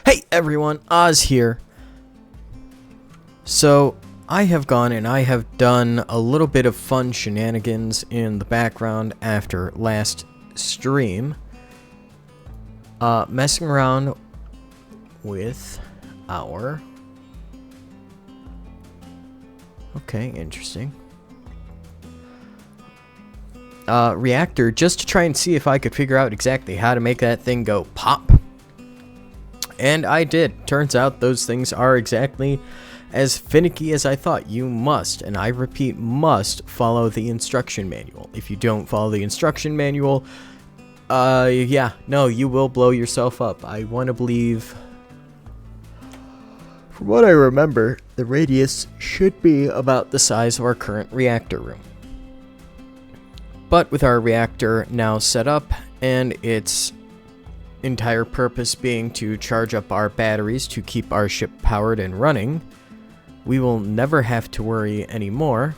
Hey everyone, Oz here. So, I have gone and I have done a little bit of fun shenanigans in the background after last stream. Messing around with our... Okay, interesting. Reactor, just to try and see if I could figure out exactly how to make that thing go pop. And I did. Turns out those things are exactly as finicky as I thought. You must, and I repeat, must follow the instruction manual. If you don't follow the instruction manual, you will blow yourself up. I want to believe, from what I remember, the radius should be about the size of our current reactor room. But with our reactor now set up, and its entire purpose being to charge up our batteries to keep our ship powered and running, we will never have to worry anymore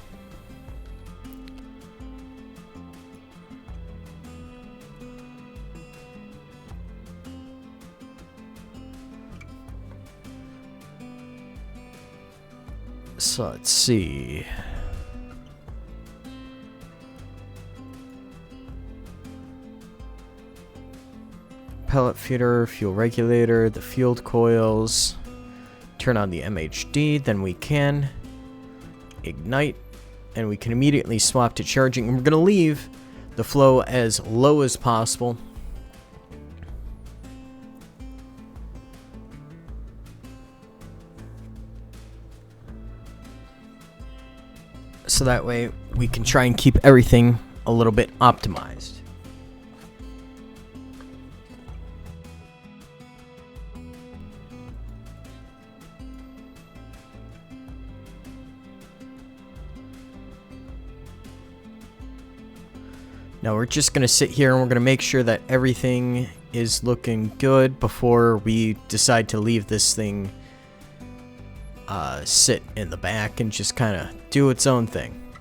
so let's see. Pellet feeder, fuel regulator, the field coils, turn on the MHD, then we can ignite, and we can immediately swap to charging. And we're going to leave the flow as low as possible. So that way we can try and keep everything a little bit optimized. Now we're just going to sit here and we're going to make sure that everything is looking good before we decide to leave this thing sit in the back and just kind of do its own thing.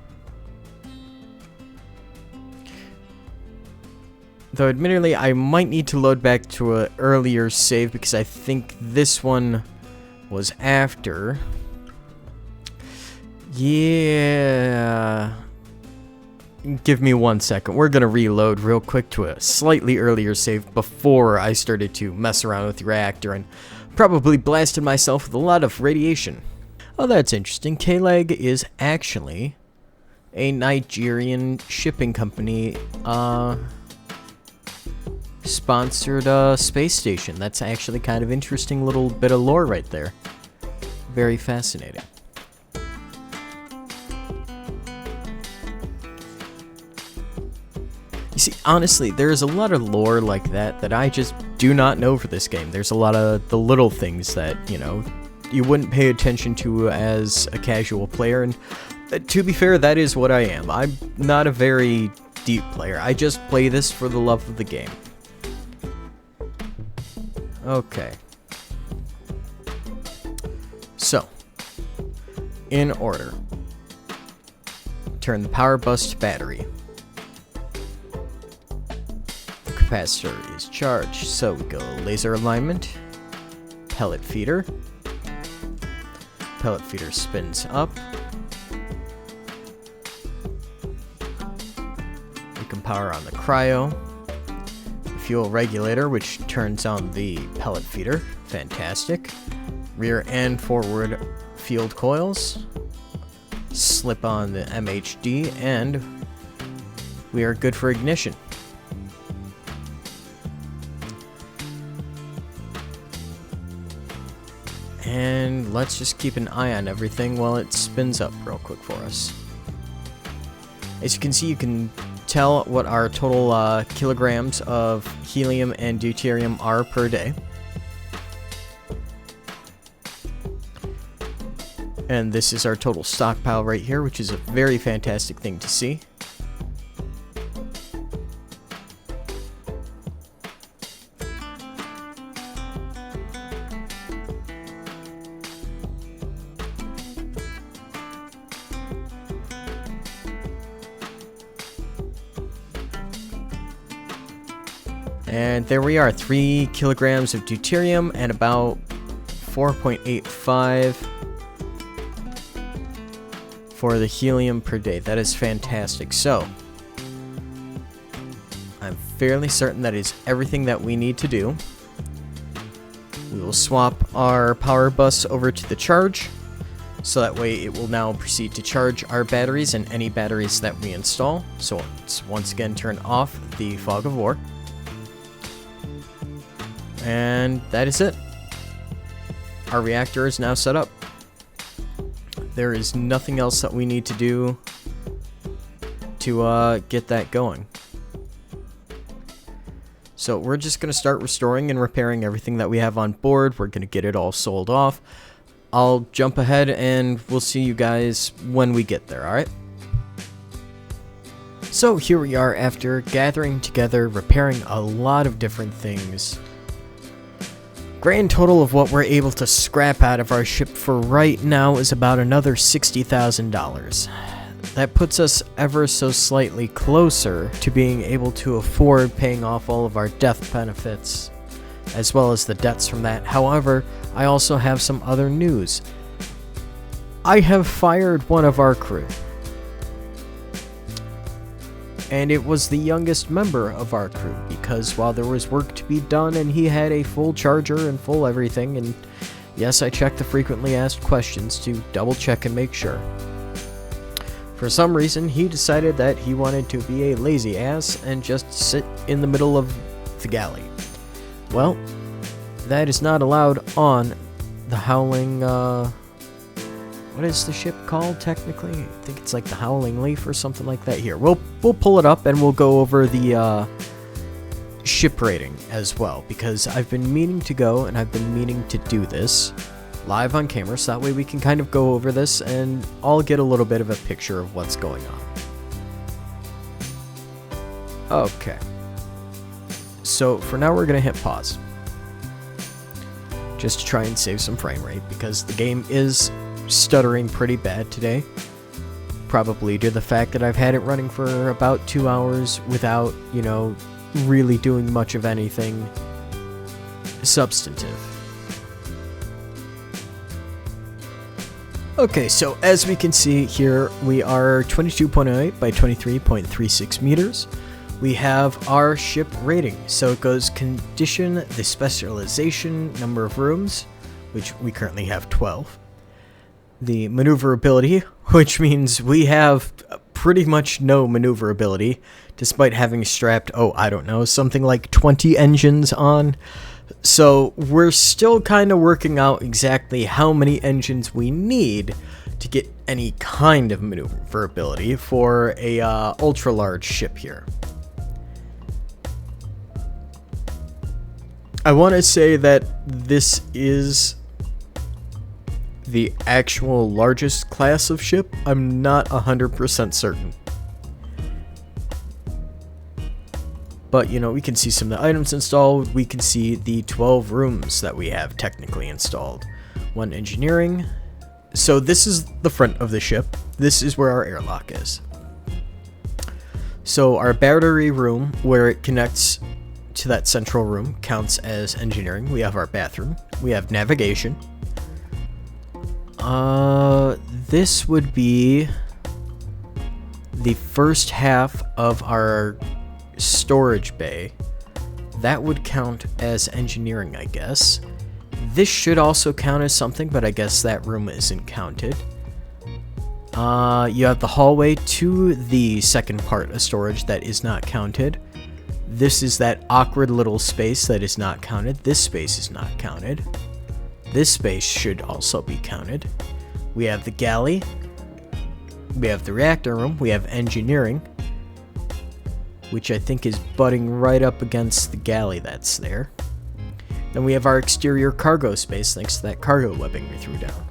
Though admittedly I might need to load back to an earlier save because I think this one was after. Yeah... Give me 1 second. We're going to reload real quick to a slightly earlier save before I started to mess around with the reactor and probably blasted myself with a lot of radiation. Oh, that's interesting. K-Leg is actually a Nigerian shipping company sponsored space station. That's actually kind of interesting little bit of lore right there. Very fascinating. You see, honestly, there's a lot of lore like that I just do not know for this game. There's a lot of the little things that, you know, you wouldn't pay attention to as a casual player, and to be fair, that is what I am. I'm not a very deep player. I just play this for the love of the game. Okay. So, in order. Turn the power bus to battery. Capacitor is charged, so we go laser alignment, pellet feeder. Pellet feeder spins up. We can power on the cryo, the fuel regulator, which turns on the pellet feeder. Fantastic. Rear and forward field coils. Slip on the MHD, and we are good for ignition. And let's just keep an eye on everything while it spins up real quick for us. As you can see, you can tell what our total kilograms of helium and deuterium are per day. And this is our total stockpile right here, which is a very fantastic thing to see. And there we are, 3 kilograms of deuterium and about 4.85 for the helium per day. That is fantastic. So, I'm fairly certain that is everything that we need to do. We will swap our power bus over to the charge, so that way it will now proceed to charge our batteries and any batteries that we install. So let's once again turn off the fog of war. And that is it. Our reactor is now set up. There is nothing else that we need to do to get that going. So we're just going to start restoring and repairing everything that we have on board. We're going to get it all sold off. I'll jump ahead and we'll see you guys when we get there, alright? So here we are after gathering together, repairing a lot of different things. Grand total of what we're able to scrap out of our ship for right now is about another $60,000. That puts us ever so slightly closer to being able to afford paying off all of our death benefits, as well as the debts from that. However, I also have some other news. I have fired one of our crew. And it was the youngest member of our crew, because while there was work to be done and he had a full charger and full everything, and yes, I checked the frequently asked questions to double check and make sure. For some reason, he decided that he wanted to be a lazy ass and just sit in the middle of the galley. Well, that is not allowed on the Howling, what is the ship called technically? I think it's like the Howling Leaf or something like that. Here, we'll pull it up and we'll go over the ship rating as well, because I've been meaning to go and I've been meaning to do this live on camera, so that way we can kind of go over this and I'll get a little bit of a picture of what's going on. Okay. So for now we're going to hit pause, just to try and save some frame rate, because the game is stuttering pretty bad today. Probably due to the fact that I've had it running for about 2 hours without, you know, really doing much of anything substantive. Okay, so as we can see here, we are 22.08 by 23.36 meters. We have our ship rating. So it goes condition, the specialization, number of rooms, which we currently have 12. The maneuverability, which means we have pretty much no maneuverability, despite having strapped, I don't know, something like 20 engines on. So we're still kind of working out exactly how many engines we need to get any kind of maneuverability for a ultra-large ship here. I want to say that this is the actual largest class of ship. I'm not 100% certain. But, you know, we can see some of the items installed. We can see the 12 rooms that we have technically installed. 1 engineering. So this is the front of the ship. This is where our airlock is. So our battery room, where it connects to that central room, counts as engineering. We have our bathroom. We have navigation. This would be the first half of our storage bay. That would count as engineering, I guess. This should also count as something, but I guess that room isn't counted. You have the hallway to the second part of storage that is not counted. This is that awkward little space that is not counted. This space is not counted. This space should also be counted. We have the galley. We have the reactor room. We have engineering, which I think is butting right up against the galley that's there. Then we have our exterior cargo space, thanks to that cargo webbing we threw down.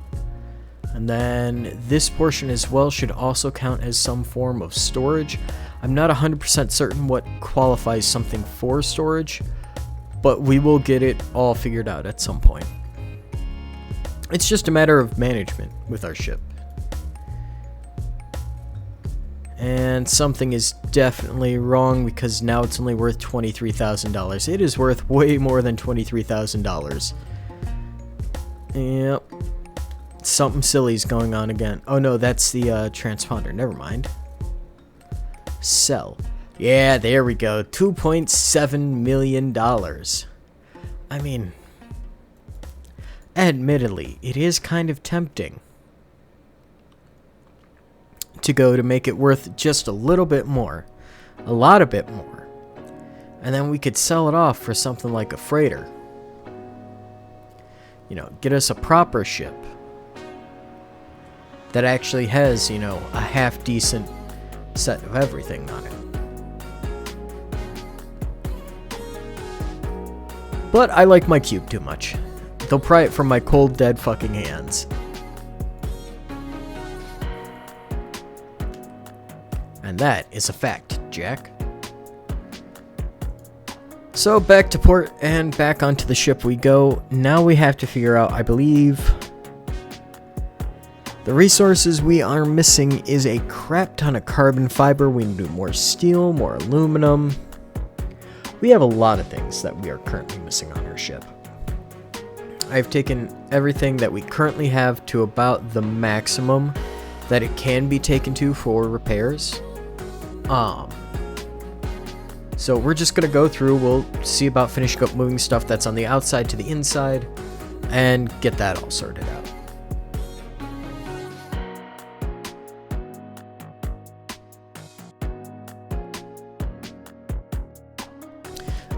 And then this portion as well should also count as some form of storage. I'm not 100% certain what qualifies something for storage, but we will get it all figured out at some point. It's just a matter of management with our ship. And something is definitely wrong because now it's only worth $23,000. It is worth way more than $23,000. Yep. Something silly's going on again. Oh no, that's the transponder. Never mind. Sell. Yeah, there we go. $2.7 million. I mean, admittedly, it is kind of tempting to go to make it worth just a little bit more. A lot of bit more. And then we could sell it off for something like a freighter. You know, get us a proper ship that actually has, you know, a half decent set of everything on it. But I like my cube too much. They'll pry it from my cold, dead fucking hands. And that is a fact, Jack. So back to port and back onto the ship we go. Now we have to figure out, I believe, the resources we are missing is a crap ton of carbon fiber. We need more steel, more aluminum. We have a lot of things that we are currently missing on our ship. I've taken everything that we currently have to about the maximum that it can be taken to for repairs. So we're just gonna go through, we'll see about finishing up moving stuff that's on the outside to the inside and get that all sorted out.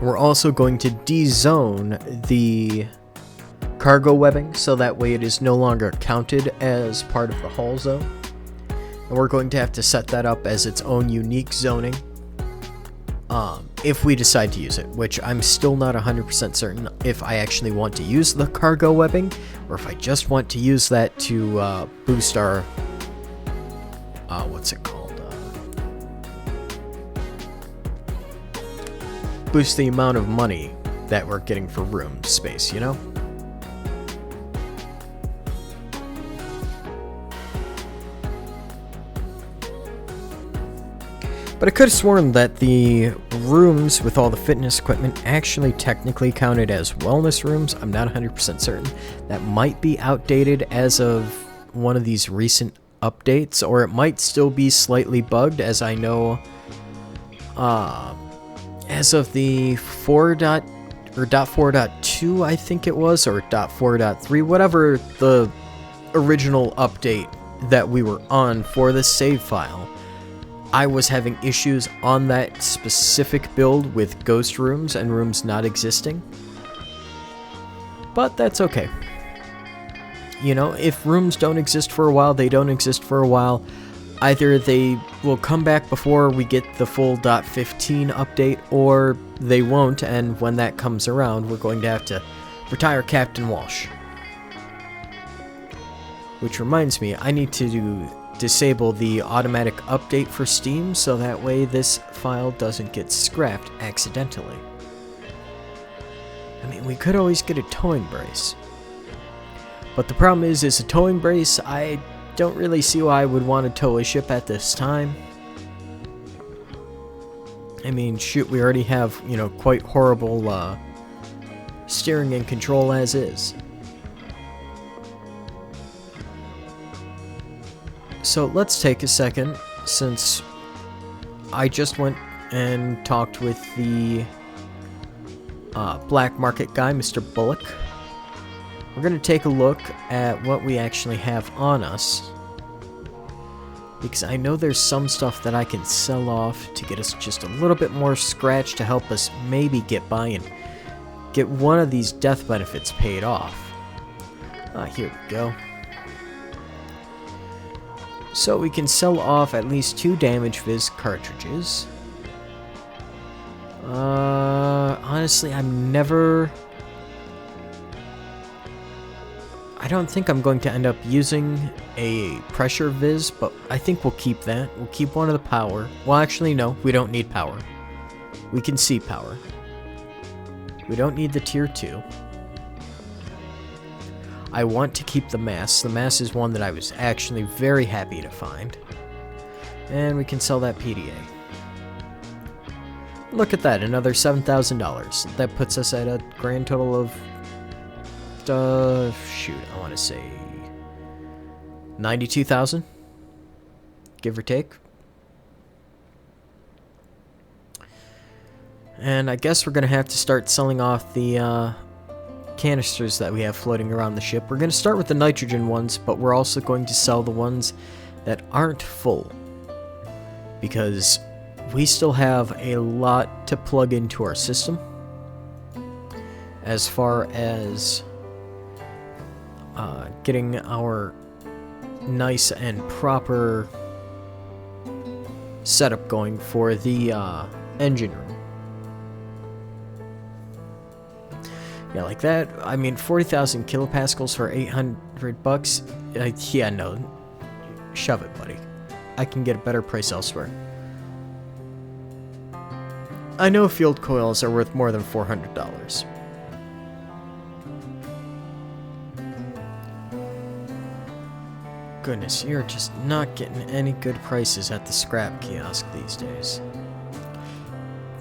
We're also going to de-zone the cargo webbing so that way it is no longer counted as part of the hull zone. And we're going to have to set that up as its own unique zoning if we decide to use it, which I'm still not 100% certain if I actually want to use the cargo webbing or if I just want to use that to boost our, what's it called? Boost the amount of money that we're getting for room space, you know? But I could have sworn that the rooms with all the fitness equipment actually technically counted as wellness rooms. I'm not 100% certain. That might be outdated as of one of these recent updates, or it might still be slightly bugged, as I know as of the 4.4.2, I think it was, or .4.3, whatever the original update that we were on for the save file, I was having issues on that specific build with ghost rooms and rooms not existing. But that's okay. You know, if rooms don't exist for a while, they don't exist for a while. Either they will come back before we get the full .15 update, or they won't, and when that comes around, we're going to have to retire Captain Walsh. Which reminds me, I need to disable the automatic update for Steam so that way this file doesn't get scrapped accidentally. I mean, we could always get a towing brace. But the problem is a towing brace, I don't really see why I would want to tow a ship at this time. I mean, shoot, we already have, you know, quite horrible steering and control as is. So let's take a second, since I just went and talked with the black market guy, Mr. Bullock. We're going to take a look at what we actually have on us, because I know there's some stuff that I can sell off to get us just a little bit more scratch to help us maybe get by and get one of these death benefits paid off. Here we go. So we can sell off at least 2 damage viz cartridges. Honestly, I don't think I'm going to end up using a pressure viz, but I think we'll keep that. We'll keep one of the power. Well, actually, no, we don't need power. We can see power. We don't need the tier 2. I want to keep the mass. The mass is one that I was actually very happy to find. And we can sell that PDA. Look at that, another $7,000. That puts us at a grand total of, shoot, I want to say 92,000, give or take. And I guess we're going to have to start selling off the canisters that we have floating around the ship. We're going to start with the nitrogen ones, but we're also going to sell the ones that aren't full, because we still have a lot to plug into our system as far as getting our nice and proper setup going for the engine room. Yeah, like that. I mean, 40,000 kilopascals for $800. Yeah, no. Shove it, buddy. I can get a better price elsewhere. I know field coils are worth more than $400. Goodness, you're just not getting any good prices at the scrap kiosk these days.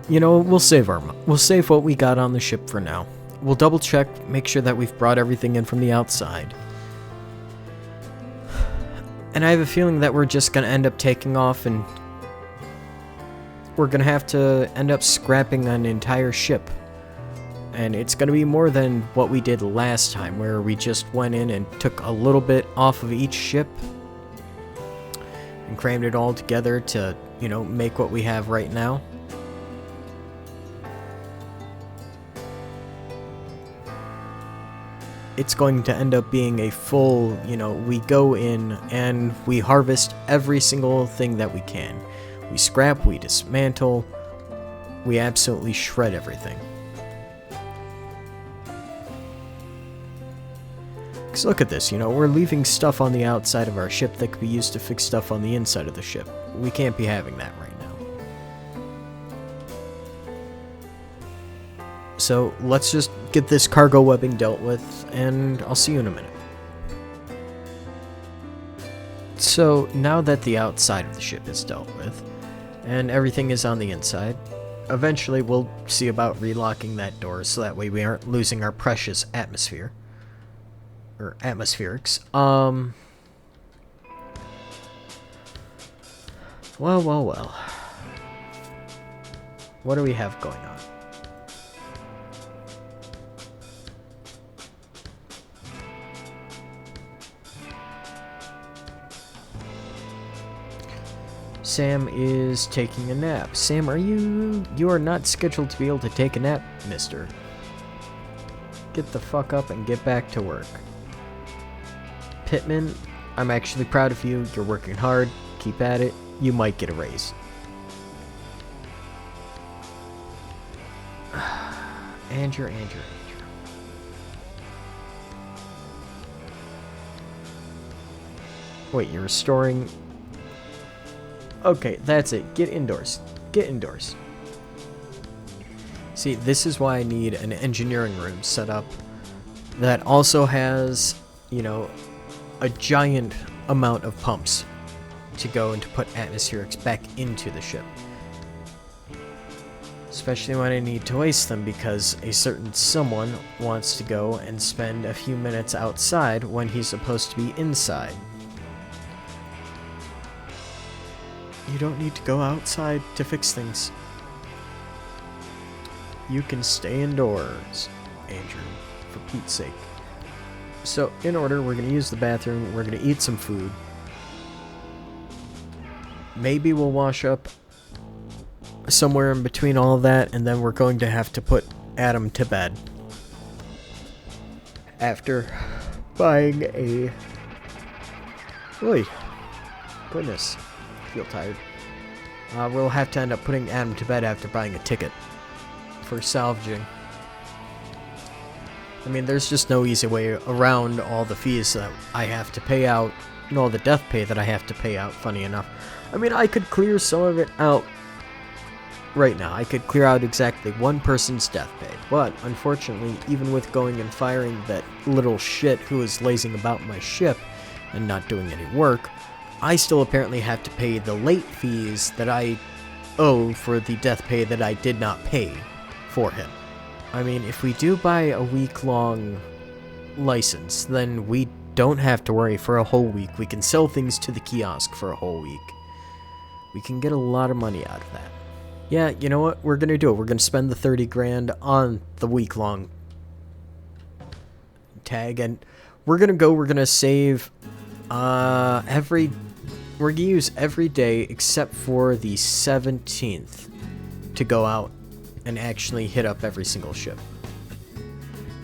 You know, we'll save what we got on the ship for now. We'll double check, make sure that we've brought everything in from the outside. And I have a feeling that we're just going to end up taking off, and we're going to have to end up scrapping an entire ship. And it's going to be more than what we did last time, where we just went in and took a little bit off of each ship and crammed it all together to, you know, make what we have right now. It's going to end up being a full, you know, we go in and we harvest every single thing that we can. We scrap, we dismantle, we absolutely shred everything. Because look at this, you know, we're leaving stuff on the outside of our ship that could be used to fix stuff on the inside of the ship. We can't be having that right now. So let's just get this cargo webbing dealt with, and I'll see you in a minute. So now that the outside of the ship is dealt with, and everything is on the inside, eventually we'll see about relocking that door so that way we aren't losing our precious atmosphere. Or atmospherics. Well. What do we have going on? Sam is taking a nap. Sam, you are not scheduled to be able to take a nap, mister. Get the fuck up and get back to work. Pittman, I'm actually proud of you. You're working hard. Keep at it. You might get a raise. Andrew. Wait, you're restoring... Okay, that's it. Get indoors. Get indoors. See, this is why I need an engineering room set up that also has, you know, a giant amount of pumps to go and to put atmospherics back into the ship. Especially when I need to waste them because a certain someone wants to go and spend a few minutes outside when he's supposed to be inside. You don't need to go outside to fix things. You can stay indoors, Andrew, for Pete's sake. So, in order, we're going to use the bathroom, we're going to eat some food. Maybe we'll wash up somewhere in between all of that, and then we're going to have to put Adam to bed. After buying a... Oy. Goodness. I feel tired. We'll have to end up putting Adam to bed after buying a ticket for salvaging. I mean, there's just no easy way around all the fees that I have to pay out, and all the death pay that I have to pay out, funny enough. I mean, I could clear some of it out right now. I could clear out exactly one person's death pay, but unfortunately, even with going and firing that little shit who is lazing about my ship and not doing any work, I still apparently have to pay the late fees that I owe for the death pay that I did not pay for him. I mean, if we do buy a week-long license, then we don't have to worry for a whole week. We can sell things to the kiosk for a whole week. We can get a lot of money out of that. Yeah, you know what? We're gonna do it. We're gonna spend the 30 grand on the week-long tag, and we're gonna save we're gonna use every day except for the 17th to go out and actually hit up every single ship.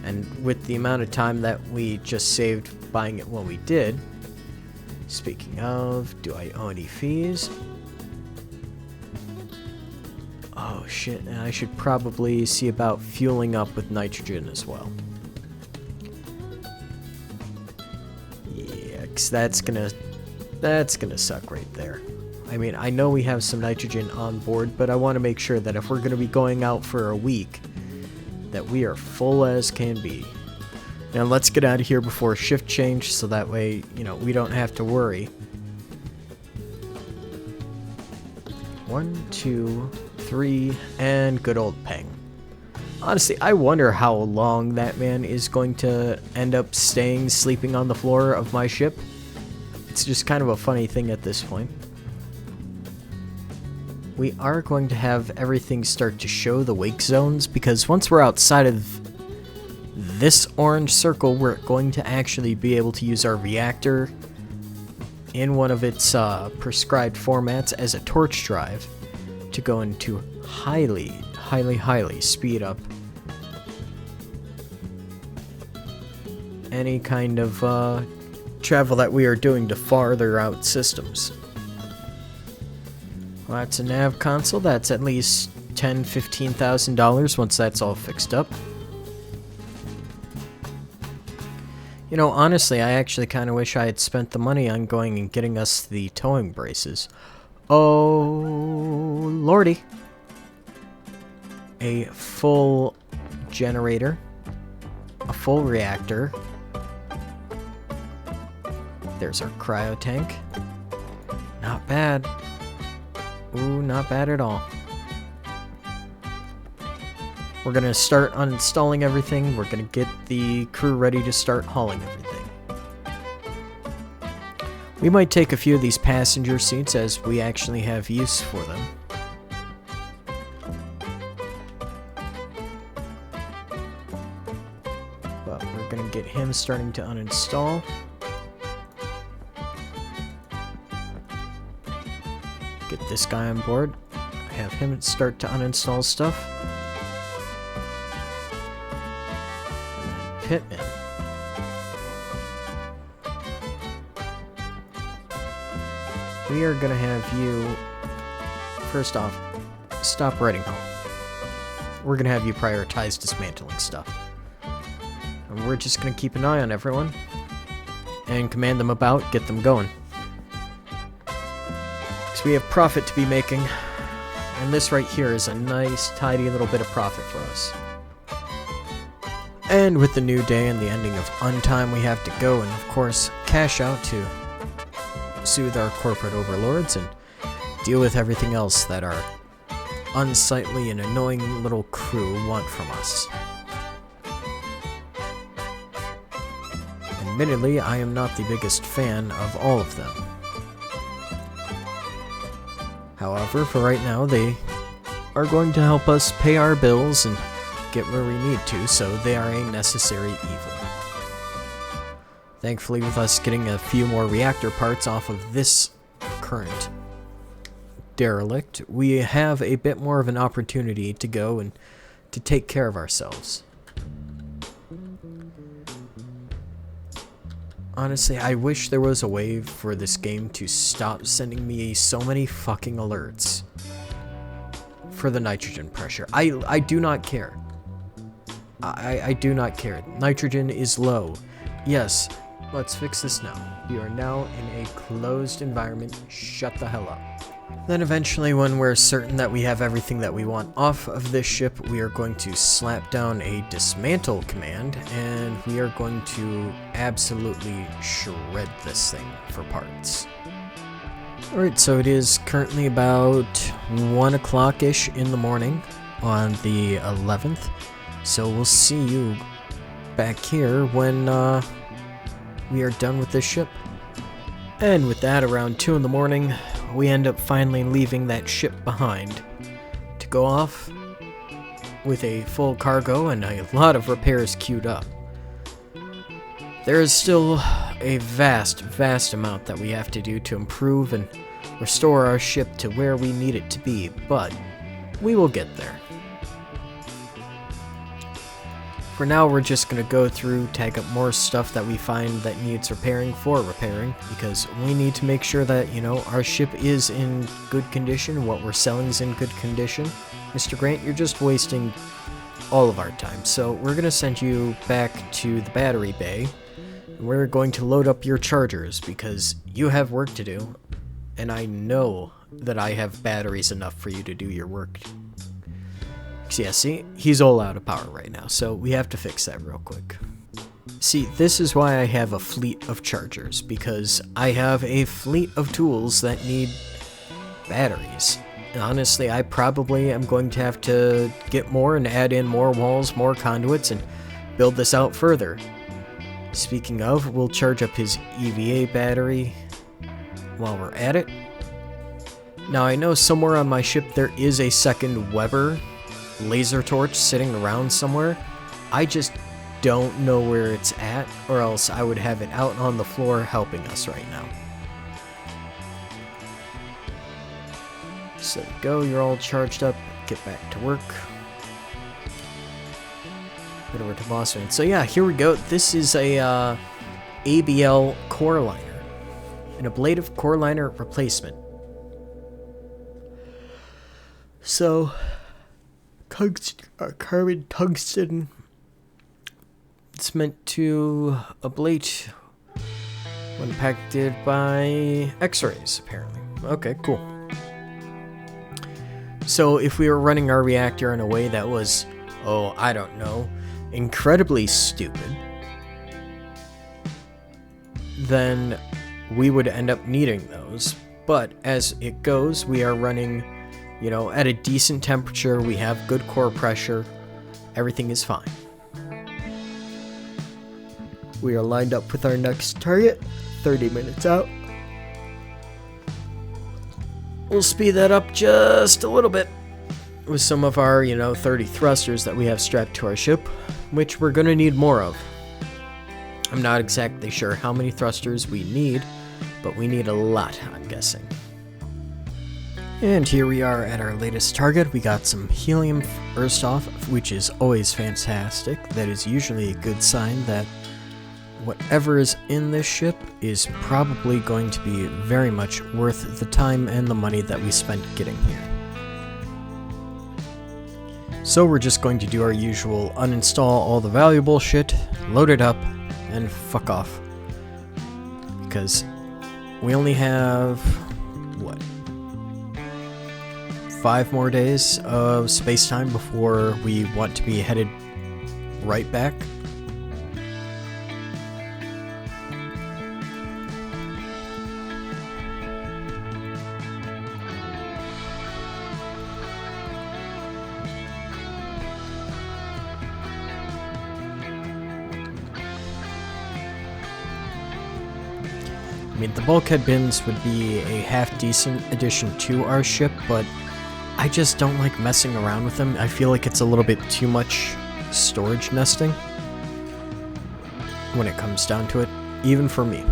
And with the amount of time that we just saved buying it when we did, speaking of, do I owe any fees? Oh shit, and I should probably see about fueling up with nitrogen as well. Yeah, 'cause that's gonna suck right there. I mean, I know we have some nitrogen on board, but I want to make sure that if we're gonna be going out for a week, that we are full as can be. Now let's get out of here before shift change, so that way, you know, we don't have to worry. 1, 2, 3, and good old Peng. Honestly, I wonder how long that man is going to end up sleeping on the floor of my ship. It's just kind of a funny thing at this point. We are going to have everything start to show the wake zones, because once we're outside of this orange circle, we're going to actually be able to use our reactor in one of its prescribed formats as a torch drive to go into highly speed up any kind of travel that we are doing to farther out systems. Well, that's a nav console. That's at least $10,000-$15,000 once that's all fixed up. You know, honestly, I actually kind of wish I had spent the money on going and getting us the towing braces. Oh, lordy. A full generator. A full reactor. There's our cryo tank. Not bad. Ooh, not bad at all. We're gonna start uninstalling everything. We're gonna get the crew ready to start hauling everything. We might take a few of these passenger seats as we actually have use for them. But we're gonna get him starting to uninstall. Get this guy on board. Have him start to uninstall stuff. Pitman. We are gonna have you, first off, stop writing home. We're gonna have you prioritize dismantling stuff. And we're just gonna keep an eye on everyone and command them about, get them going. We have profit to be making, and this right here is a nice, tidy little bit of profit for us. And with the new day and the ending of Untime, we have to go and, of course, cash out to soothe our corporate overlords and deal with everything else that our unsightly and annoying little crew want from us. Admittedly, I am not the biggest fan of all of them. However, for right now, they are going to help us pay our bills and get where we need to, so they are a necessary evil. Thankfully, with us getting a few more reactor parts off of this current derelict, we have a bit more of an opportunity to go and to take care of ourselves. Honestly, I wish there was a way for this game to stop sending me so many fucking alerts for the nitrogen pressure. I do not care. I do not care. Nitrogen is low. Yes, let's fix this now. We are now in a closed environment. Shut the hell up. Then eventually, when we're certain that we have everything that we want off of this ship, we are going to slap down a dismantle command, and we are going to absolutely shred this thing for parts. Alright, so it is currently about 1 o'clock-ish in the morning on the 11th, so we'll see you back here when we are done with this ship. And with that, around 2 in the morning, we end up finally leaving that ship behind to go off with a full cargo and a lot of repairs queued up. There is still a vast amount that we have to do to improve and restore our ship to where we need it to be, but we will get there. For now, we're just going to go through, tag up more stuff that we find that needs repairing, because we need to make sure that, you know, our ship is in good condition, what we're selling is in good condition. Mr. Grant, you're just wasting all of our time, so we're going to send you back to the battery bay. We're going to load up your chargers, because you have work to do, and I know that I have batteries enough for you to do your work. Yeah, see, he's all out of power right now, so we have to fix that real quick. See, this is why I have a fleet of chargers, because I have a fleet of tools that need batteries. And honestly, I probably am going to have to get more and add in more walls, more conduits, and build this out further. Speaking of, we'll charge up his EVA battery while we're at it. Now, I know somewhere on my ship there is a second Weber laser torch sitting around somewhere. I just don't know where it's at, or else I would have it out on the floor helping us right now. So there you go, you're all charged up, get back to work. Head over to Boston. So yeah, here we go. This is a ABL core liner, an ablative core liner replacement. So carbon tungsten. It's meant to ablate when impacted by X-rays, apparently. Okay, cool. So if we were running our reactor in a way that was, oh, I don't know, incredibly stupid, then we would end up needing those. But as it goes, we are running, you know, at a decent temperature, we have good core pressure, everything is fine. We are lined up with our next target, 30 minutes out. We'll speed that up just a little bit with some of our, 30 thrusters that we have strapped to our ship, which we're going to need more of. I'm not exactly sure how many thrusters we need, but we need a lot, I'm guessing. And here we are at our latest target. We got some helium burst off, which is always fantastic. That is usually a good sign that whatever is in this ship is probably going to be very much worth the time and the money that we spent getting here. So we're just going to do our usual uninstall all the valuable shit, load it up, and fuck off. Because we only have, 5 more days of space time before we want to be headed right back. I mean, the bulkhead bins would be a half-decent addition to our ship, but I just don't like messing around with them. I feel like it's a little bit too much storage nesting when it comes down to it, even for me.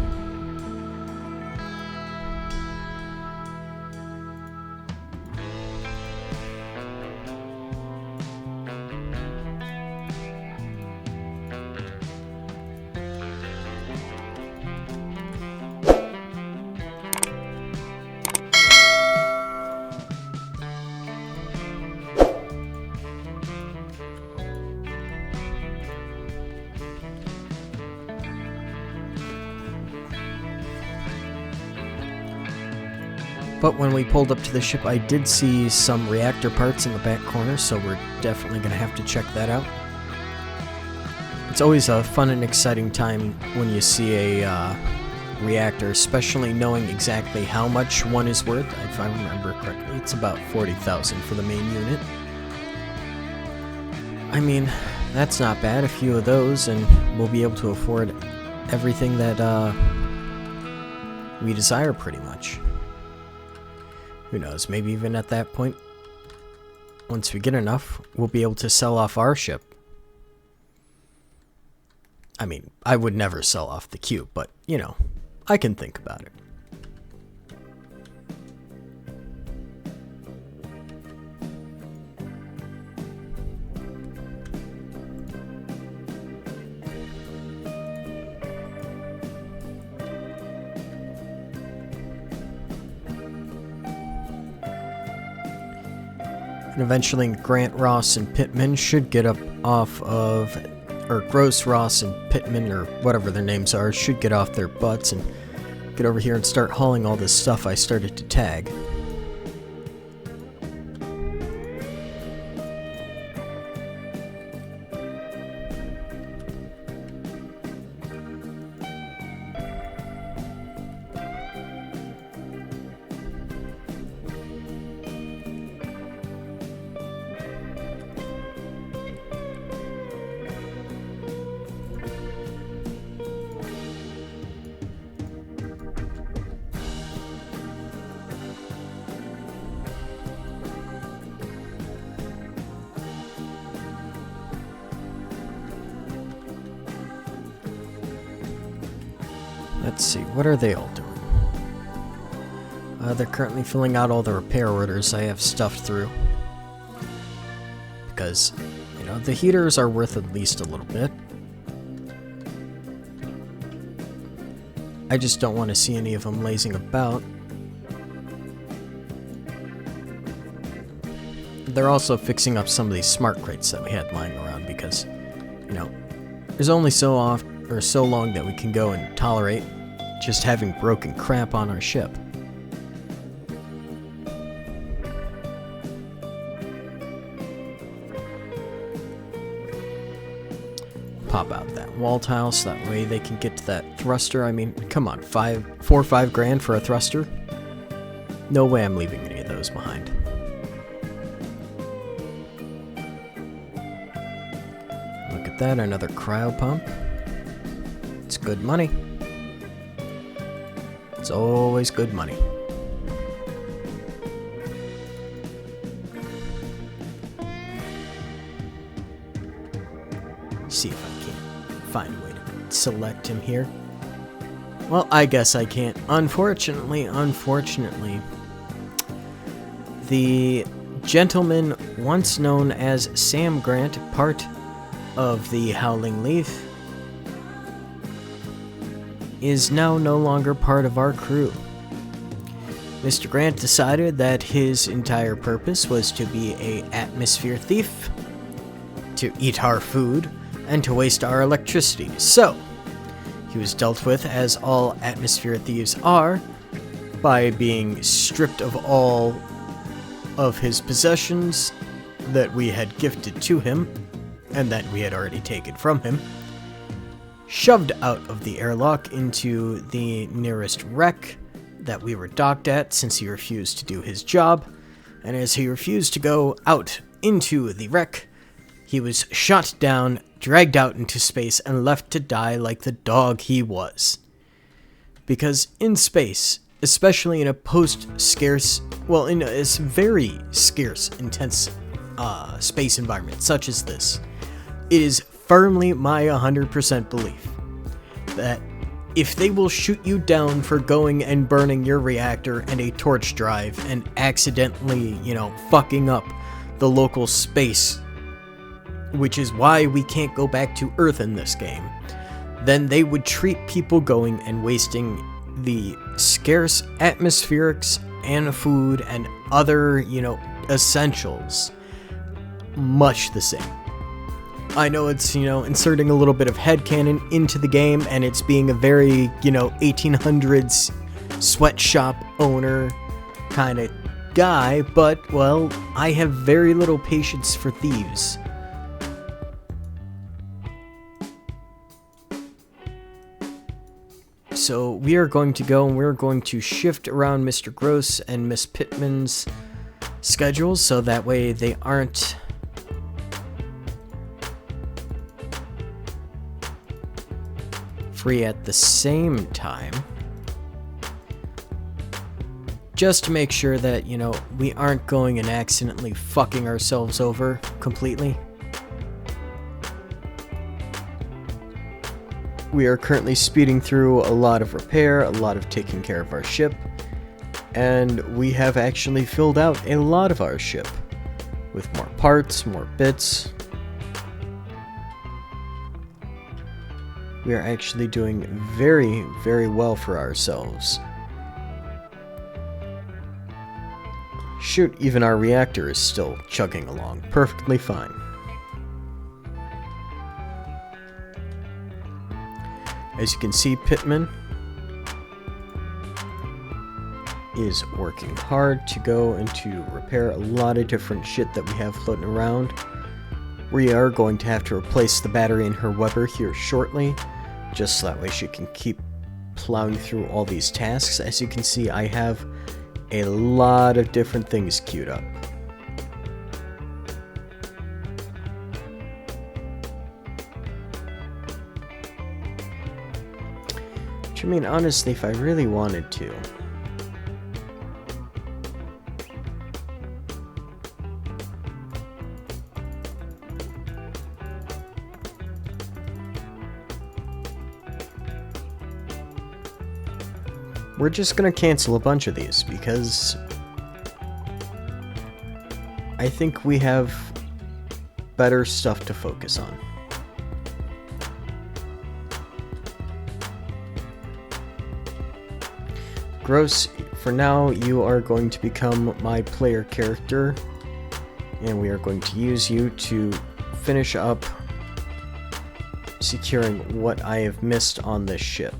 But when we pulled up to the ship, I did see some reactor parts in the back corner, so we're definitely going to have to check that out. It's always a fun and exciting time when you see a reactor, especially knowing exactly how much one is worth. If I remember correctly, it's about 40,000 for the main unit. I mean, that's not bad. A few of those, and we'll be able to afford everything that we desire, pretty much. Who knows, maybe even at that point, once we get enough, we'll be able to sell off our ship. I mean, I would never sell off the cube, but, you know, I can think about it. And eventually Grant, Ross, and Pittman should get up off of, or Gross, Ross, and Pittman, or whatever their names are, should get off their butts and get over here and start hauling all this stuff I started to tag. Let's see, what are they all doing? They're currently filling out all the repair orders I have stuffed through. Because, you know, the heaters are worth at least a little bit. I just don't want to see any of them lazing about. They're also fixing up some of these smart crates that we had lying around because, you know, there's only so long that we can go and tolerate just having broken crap on our ship. Pop out that wall tile so that way they can get to that thruster. I mean, come on, 4 or 5 grand for a thruster? No way I'm leaving any of those behind. Look at that, another cryo pump. It's good money. It's always good money. See if I can find a way to select him here. Well, I guess I can't. Unfortunately, the gentleman once known as Sam Grant, part of the Howling Leaf, is now no longer part of our crew. Mr. Grant decided that his entire purpose was to be an atmosphere thief, to eat our food, and to waste our electricity. So, he was dealt with as all atmosphere thieves are, by being stripped of all of his possessions that we had gifted to him, and that we had already taken from him, shoved out of the airlock into the nearest wreck that we were docked at since he refused to do his job, and as he refused to go out into the wreck, he was shot down, dragged out into space, and left to die like the dog he was. Because in space, especially in a post-scarce, well, in a very scarce, intense space environment such as this, it is firmly my 100% belief that if they will shoot you down for going and burning your reactor and a torch drive and accidentally, you know, fucking up the local space, which is why we can't go back to Earth in this game, then they would treat people going and wasting the scarce atmospherics and food and other, you know, essentials much the same. I know it's, you know, inserting a little bit of headcanon into the game, and it's being a very, you know, 1800s sweatshop owner kind of guy, but, well, I have very little patience for thieves. So we are going to go and we're going to shift around Mr. Gross and Miss Pittman's schedules so that way they aren't free at the same time. Just to make sure that, you know, we aren't going and accidentally fucking ourselves over completely. We are currently speeding through a lot of repair, a lot of taking care of our ship, and we have actually filled out a lot of our ship with more parts, more bits. We are actually doing very, very well for ourselves. Shoot, even our reactor is still chugging along perfectly fine. As you can see, Pittman is working hard to go and to repair a lot of different shit that we have floating around. We are going to have to replace the battery in her Weber here shortly, just so that way she can keep plowing through all these tasks. As you can see, I have a lot of different things queued up. I mean, honestly, if I really wanted to, we're just gonna cancel a bunch of these because I think we have better stuff to focus on. Gross, for now, you are going to become my player character, and we are going to use you to finish up securing what I have missed on this ship.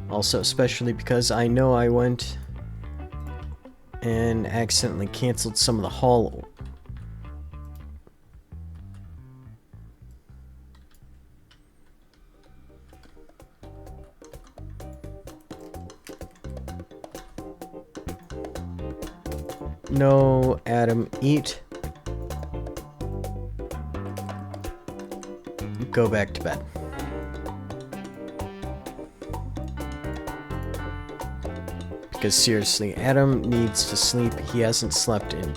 Also, especially because I know I went and accidentally canceled some of the hull. No, Adam, eat. Go back to bed. Because seriously, Adam needs to sleep. He hasn't slept in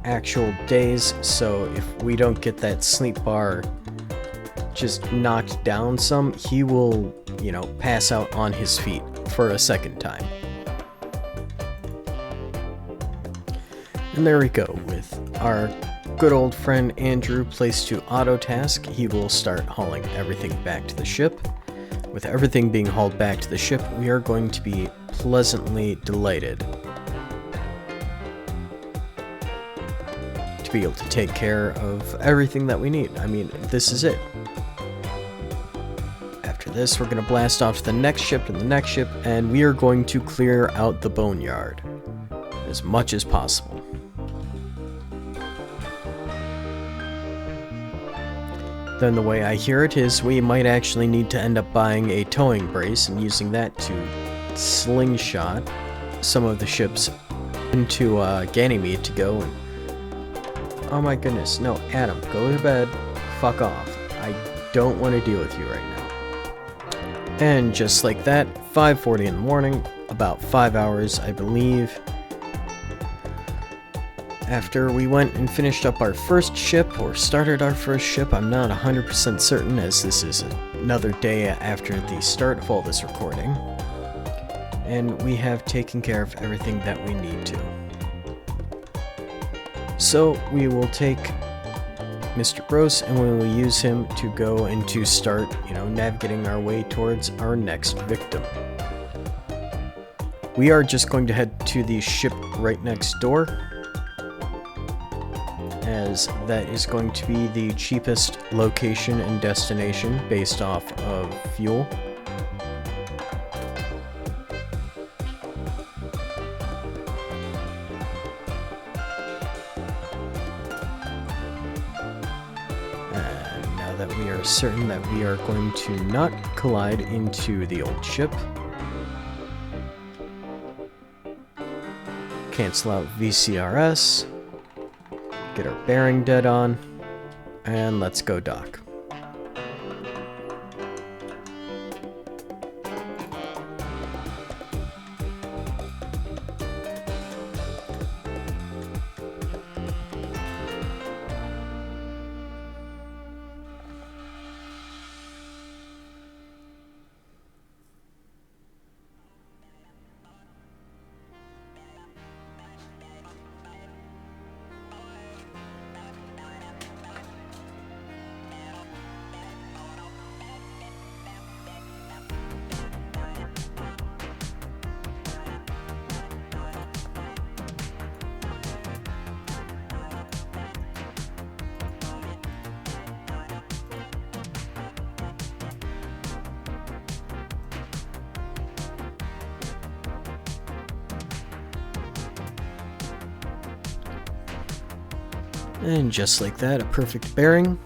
actual days, so if we don't get that sleep bar just knocked down some, he will, you know, pass out on his feet for a second time. And there we go, with our good old friend Andrew placed to auto task. He will start hauling everything back to the ship. With everything being hauled back to the ship, we are going to be pleasantly delighted to be able to take care of everything that we need. I mean, this is it. After this, we're going to blast off to the next ship and the next ship, and we are going to clear out the boneyard as much as possible. Then the way I hear it is we might actually need to end up buying a towing brace and using that to slingshot some of the ships into Ganymede to go and... Oh my goodness, no, Adam, go to bed, fuck off. I don't want to deal with you right now. And just like that, 5:40 in the morning, about 5 hours, I believe, after we went and finished up our first ship, or started our first ship. I'm not 100% certain, as this is another day after the start of all this recording. And we have taken care of everything that we need to. So we will take Mr. Gross and we will use him to go and to start, you know, navigating our way towards our next victim. we are just going to head to the ship right next door, as that is going to be the cheapest location and destination based off of fuel. And now that we are certain that we are going to not collide into the old ship, cancel out VCRS, get our bearing dead on, and let's go dock. And just like that, a perfect bearing.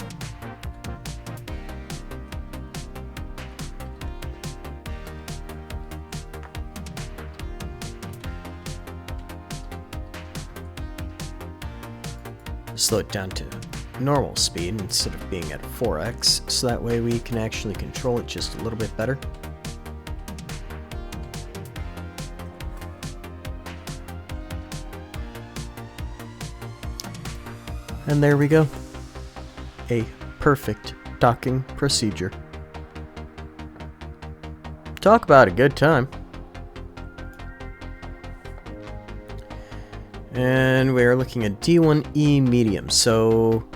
Slow it down to normal speed instead of being at 4x, so that way we can actually control it just a little bit better. And there we go. A perfect docking procedure. Talk about a good time. And we're looking at D1E medium, so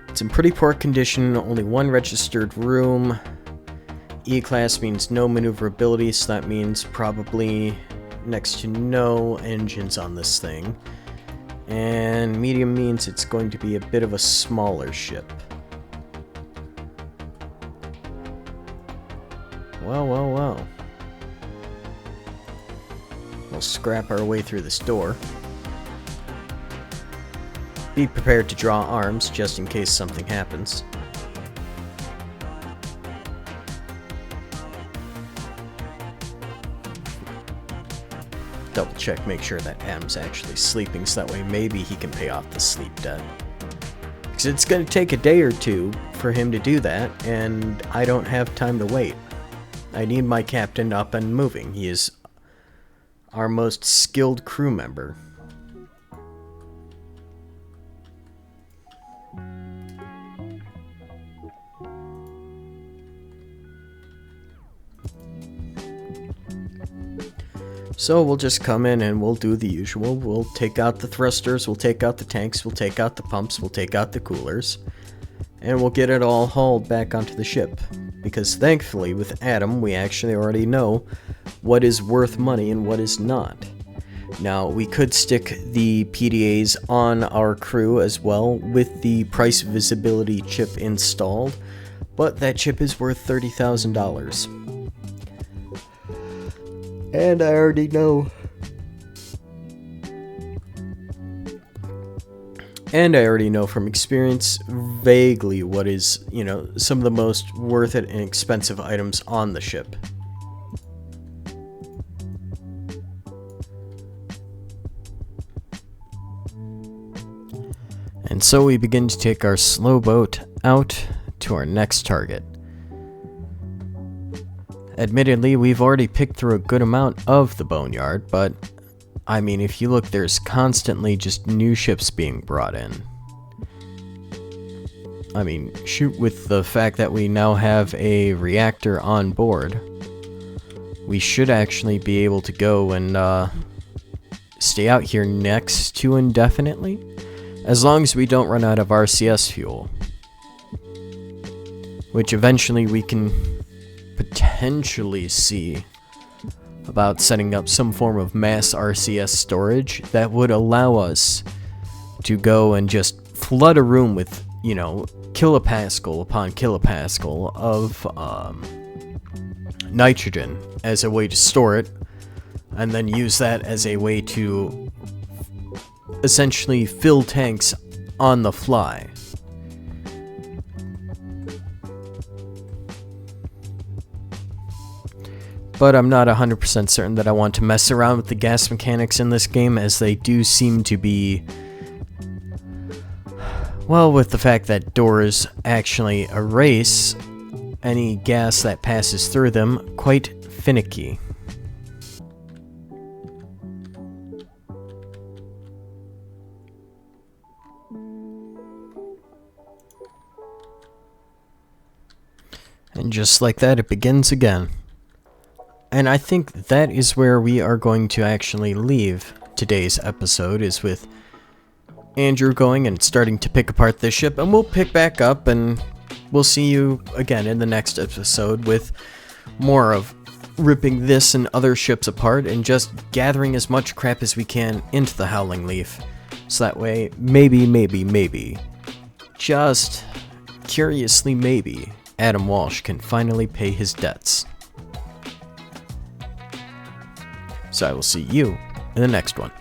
it's in pretty poor condition, only one registered room. E-class means no maneuverability, so that means probably next to no engines on this thing. And medium means it's going to be a bit of a smaller ship. Well. We'll scrap our way through this door. Be prepared to draw arms, just in case something happens. Double check, make sure that Adam's actually sleeping, so that way maybe he can pay off the sleep debt. Because it's going to take a day or two for him to do that, and I don't have time to wait. I need my captain up and moving. He is our most skilled crew member. So we'll just come in and we'll do the usual. We'll take out the thrusters, we'll take out the tanks, we'll take out the pumps, we'll take out the coolers, and we'll get it all hauled back onto the ship. Because thankfully, with Adam, we actually already know what is worth money and what is not. Now, we could stick the PDAs on our crew as well with the price visibility chip installed, but that chip is worth $30,000. And I already know. And I already know from experience vaguely what is, some of the most worth it and expensive items on the ship. And so we begin to take our slow boat out to our next target. Admittedly, we've already picked through a good amount of the boneyard, but I mean, if you look, there's constantly just new ships being brought in. I mean, shoot, with the fact that we now have a reactor on board, we should actually be able to go and stay out here next to indefinitely, as long as we don't run out of RCS fuel, which eventually we can potentially see about setting up some form of mass RCS storage that would allow us to go and just flood a room with, you know, kilopascal upon kilopascal of nitrogen as a way to store it, and then use that as a way to essentially fill tanks on the fly. But I'm not 100% certain that I want to mess around with the gas mechanics in this game, as they do seem to be, well, with the fact that doors actually erase any gas that passes through them, quite finicky. And just like that, it begins again. And I think that is where we are going to actually leave today's episode, is with Andrew going and starting to pick apart this ship, and we'll pick back up and we'll see you again in the next episode with more of ripping this and other ships apart and just gathering as much crap as we can into the Howling Leaf. So that way, maybe, just curiously maybe, Adam Walsh can finally pay his debts. So I will see you in the next one.